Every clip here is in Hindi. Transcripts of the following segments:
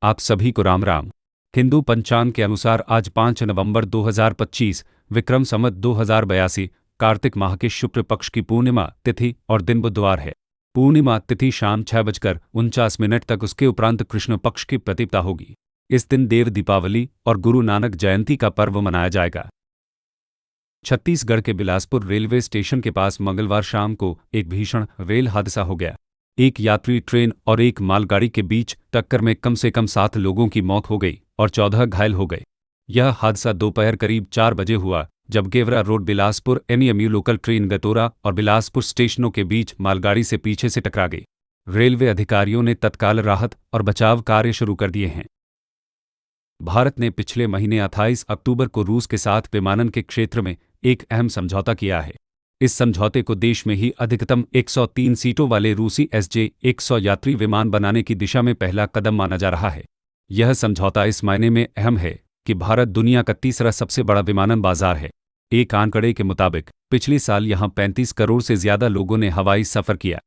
आप सभी को राम राम। हिंदू पंचांग के अनुसार आज 5 नवंबर 2025 विक्रम संवत 2082 कार्तिक माह के शुक्ल पक्ष की पूर्णिमा तिथि और दिन बुधवार है। पूर्णिमा तिथि शाम 6:49 तक, उसके उपरांत कृष्ण पक्ष की प्रतिपदा होगी। इस दिन देव दीपावली और गुरु नानक जयंती का पर्व मनाया जाएगा। छत्तीसगढ़ के बिलासपुर रेलवे स्टेशन के पास मंगलवार शाम को एक भीषण रेल हादसा हो गया। एक यात्री ट्रेन और एक मालगाड़ी के बीच टक्कर में कम से कम 7 लोगों की मौत हो गई और 14 घायल हो गए। यह हादसा दोपहर करीब 4 बजे हुआ, जब Gevra road Bilaspur NMU local train Gatora और बिलासपुर स्टेशनों के बीच मालगाड़ी से पीछे से टकरा गई। रेलवे अधिकारियों ने तत्काल राहत और बचाव कार्य शुरू कर दिए हैं। भारत ने पिछले महीने 28 अक्टूबर को रूस के साथ विमानन के क्षेत्र में एक अहम समझौता किया है। इस समझौते को देश में ही अधिकतम 103 सीटों वाले रूसी SJ-100 यात्री विमान बनाने की दिशा में पहला कदम माना जा रहा है। यह समझौता इस मायने में अहम है कि भारत दुनिया का तीसरा सबसे बड़ा विमानन बाजार है। एक आंकड़े के मुताबिक पिछले साल यहां 35 करोड़ से ज्यादा लोगों ने हवाई सफर किया।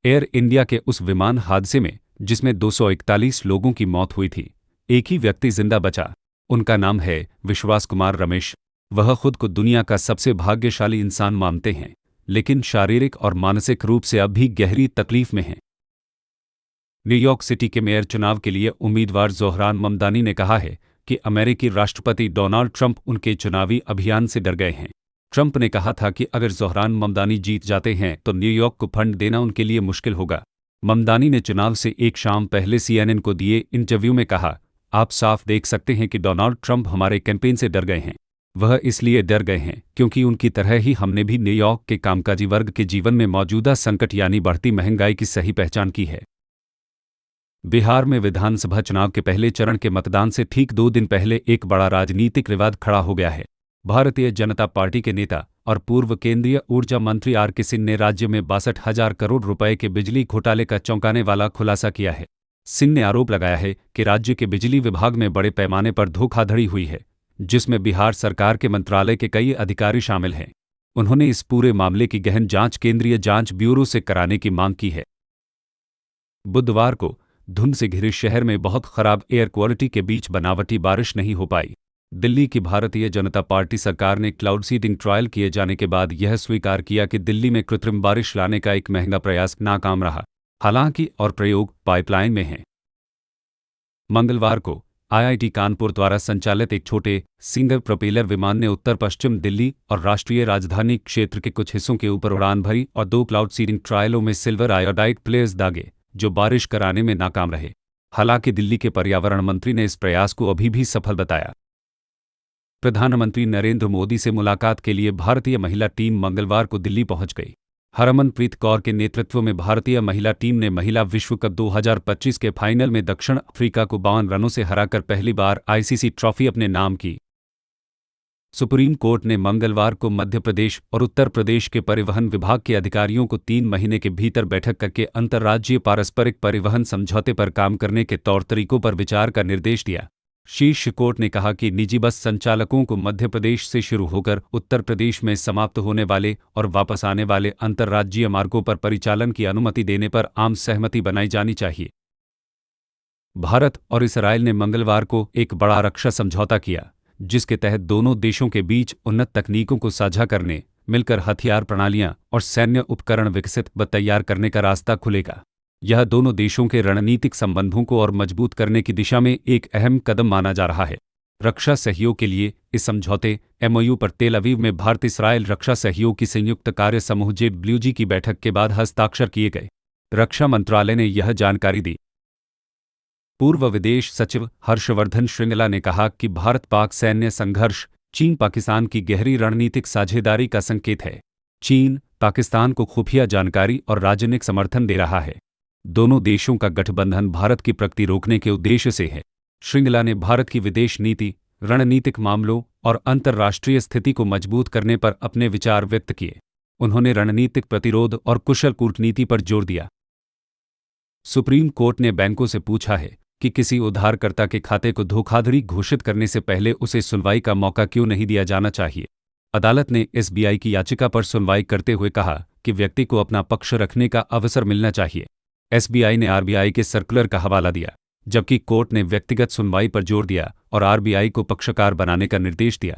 एयर इंडिया के उस विमान हादसे में, जिसमें 241 लोगों की मौत हुई थी, एक ही व्यक्ति जिंदा बचा। उनका नाम है विश्वास कुमार रमेश। वह खुद को दुनिया का सबसे भाग्यशाली इंसान मानते हैं, लेकिन शारीरिक और मानसिक रूप से अब भी गहरी तकलीफ में हैं। न्यूयॉर्क सिटी के मेयर चुनाव के लिए उम्मीदवार ज़ोहरान ममदानी ने कहा है कि अमेरिकी राष्ट्रपति डोनाल्ड ट्रंप उनके चुनावी अभियान से डर गए हैं। ट्रंप ने कहा था कि अगर ज़ोहरान ममदानी जीत जाते हैं तो न्यूयॉर्क को फंड देना उनके लिए मुश्किल होगा। ममदानी ने चुनाव से एक शाम पहले CNN को दिए इंटरव्यू में कहा, आप साफ देख सकते हैं कि डोनाल्ड ट्रंप हमारे कैंपेन से डर गए हैं। वह इसलिए डर गए हैं क्योंकि उनकी तरह ही हमने भी न्यूयॉर्क के कामकाजी वर्ग के जीवन में मौजूदा संकट यानी बढ़ती महंगाई की सही पहचान की है। बिहार में विधानसभा चुनाव के पहले चरण के मतदान से ठीक 2 दिन पहले एक बड़ा राजनीतिक विवाद खड़ा हो गया है। भारतीय जनता पार्टी के नेता और पूर्व केंद्रीय ऊर्जा मंत्री RK सिंह ने राज्य में 62,000 करोड़ रुपए के बिजली घोटाले का चौंकाने वाला खुलासा किया है। सिंह ने आरोप लगाया है कि राज्य के बिजली विभाग में बड़े पैमाने पर धोखाधड़ी हुई है, जिसमें बिहार सरकार के मंत्रालय के कई अधिकारी शामिल हैं। उन्होंने इस पूरे मामले की गहन जांच केंद्रीय जांच ब्यूरो से कराने की मांग की है। बुधवार को धुंध से घिरे शहर में बहुत खराब एयर क्वालिटी के बीच बनावटी बारिश नहीं हो पाई। दिल्ली की भारतीय जनता पार्टी सरकार ने क्लाउड सीडिंग ट्रायल किए जाने के बाद यह स्वीकार किया कि दिल्ली में कृत्रिम बारिश लाने का एक महंगा प्रयास नाकाम रहा, हालांकि और प्रयोग पाइपलाइन में हैं। मंगलवार को IIT कानपुर द्वारा संचालित एक छोटे सिंगल प्रोपेलर विमान ने उत्तर पश्चिम दिल्ली और राष्ट्रीय राजधानी क्षेत्र के कुछ हिस्सों के ऊपर उड़ान भरी और 2 क्लाउड सीडिंग ट्रायलों में सिल्वर आयोडाइड प्लेयर्स दागे, जो बारिश कराने में नाकाम रहे। हालांकि दिल्ली के पर्यावरण मंत्री ने इस प्रयास को अभी भी सफल बताया। प्रधानमंत्री नरेंद्र मोदी से मुलाकात के लिए भारतीय महिला टीम मंगलवार को दिल्ली पहुंच गई। हरमनप्रीत कौर के नेतृत्व में भारतीय महिला टीम ने महिला विश्व कप 2025 के फाइनल में दक्षिण अफ्रीका को 52 रनों से हराकर पहली बार ICC ट्रॉफी अपने नाम की। सुप्रीम कोर्ट ने मंगलवार को मध्य प्रदेश और उत्तर प्रदेश के परिवहन विभाग के अधिकारियों को 3 महीने के भीतर बैठक करके अंतर्राज्यीय पारस्परिक परिवहन समझौते पर काम करने के तौर तरीकों पर विचार का निर्देश दिया। शीर्ष कोर्ट ने कहा कि निजी बस संचालकों को मध्य प्रदेश से शुरू होकर उत्तर प्रदेश में समाप्त होने वाले और वापस आने वाले अंतर्राज्यीय मार्गों पर परिचालन की अनुमति देने पर आम सहमति बनाई जानी चाहिए। भारत और इसराइल ने मंगलवार को एक बड़ा रक्षा समझौता किया, जिसके तहत दोनों देशों के बीच उन्नत तकनीकों को साझा करने, मिलकर हथियार प्रणालियां और सैन्य उपकरण विकसित व तैयार करने का रास्ता खुलेगा। यह दोनों देशों के रणनीतिक संबंधों को और मजबूत करने की दिशा में एक अहम कदम माना जा रहा है। रक्षा सहयोग के लिए इस समझौते MOU पर तेल अवीव में भारत इसराइल रक्षा सहयोग की संयुक्त कार्य समूह JWG की बैठक के बाद हस्ताक्षर किए गए। रक्षा मंत्रालय ने यह जानकारी दी। पूर्व विदेश सचिव हर्षवर्धन श्रृंगला ने कहा कि भारत पाक सैन्य संघर्ष चीन पाकिस्तान की गहरी रणनीतिक साझेदारी का संकेत है। चीन पाकिस्तान को खुफिया जानकारी और राजनयिक समर्थन दे रहा है। दोनों देशों का गठबंधन भारत की प्रगति रोकने के उद्देश्य से है। श्रृंगला ने भारत की विदेश नीति, रणनीतिक मामलों और अंतर्राष्ट्रीय स्थिति को मजबूत करने पर अपने विचार व्यक्त किए। उन्होंने रणनीतिक प्रतिरोध और कुशल कूटनीति पर जोर दिया। सुप्रीम कोर्ट ने बैंकों से पूछा है कि किसी उधारकर्ता के खाते को धोखाधड़ी घोषित करने से पहले उसे सुनवाई का मौका क्यों नहीं दिया जाना चाहिए। अदालत ने SBI की याचिका पर सुनवाई करते हुए कहा कि व्यक्ति को अपना पक्ष रखने का अवसर मिलना चाहिए। SBI ने RBI के सर्कुलर का हवाला दिया, जबकि कोर्ट ने व्यक्तिगत सुनवाई पर जोर दिया और आरबीआई को पक्षकार बनाने का निर्देश दिया।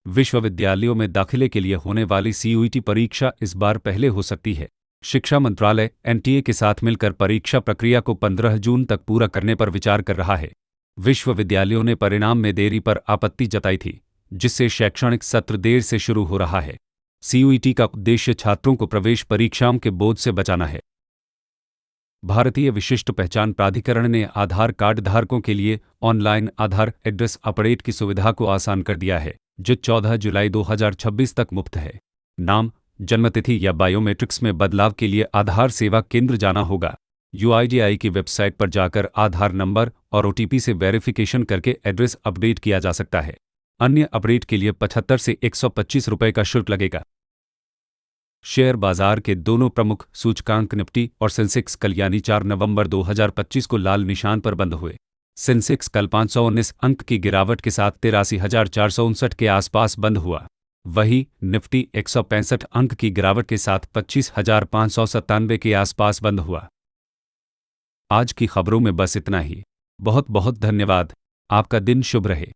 विश्वविद्यालयों में दाखिले के लिए होने वाली सीयूईटी परीक्षा इस बार पहले हो सकती है। शिक्षा मंत्रालय एनटीए के साथ मिलकर परीक्षा प्रक्रिया को 15 जून तक पूरा करने पर विचार कर रहा है। विश्वविद्यालयों ने परिणाम में देरी पर आपत्ति जताई थी, जिससे शैक्षणिक सत्र देर से शुरू हो रहा है। सीयूईटी का उद्देश्य छात्रों को प्रवेश परीक्षाओं के बोझ से बचाना है। भारतीय विशिष्ट पहचान प्राधिकरण ने आधार कार्ड धारकों के लिए ऑनलाइन आधार एड्रेस अपडेट की सुविधा को आसान कर दिया है, जो 14 जुलाई 2026 तक मुफ्त है। नाम, जन्मतिथि या बायोमेट्रिक्स में बदलाव के लिए आधार सेवा केंद्र जाना होगा। यूआईडीआई की वेबसाइट पर जाकर आधार नंबर और ओटीपी से वेरिफिकेशन करके एड्रेस अपडेट किया जा सकता है। अन्य अपडेट के लिए 75 से 125 रुपये का शुल्क लगेगा। शेयर बाजार के दोनों प्रमुख सूचकांक निफ्टी और सेंसेक्स कल यानी 4 नवंबर 2025 को लाल निशान पर बंद हुए। सेंसेक्स कल 519 अंक की गिरावट के साथ 83,459 के आसपास बंद हुआ। वहीं निफ्टी 165 अंक की गिरावट के साथ 25,597 के आसपास बंद हुआ। आज की खबरों में बस इतना ही। बहुत बहुत धन्यवाद। आपका दिन शुभ रहे।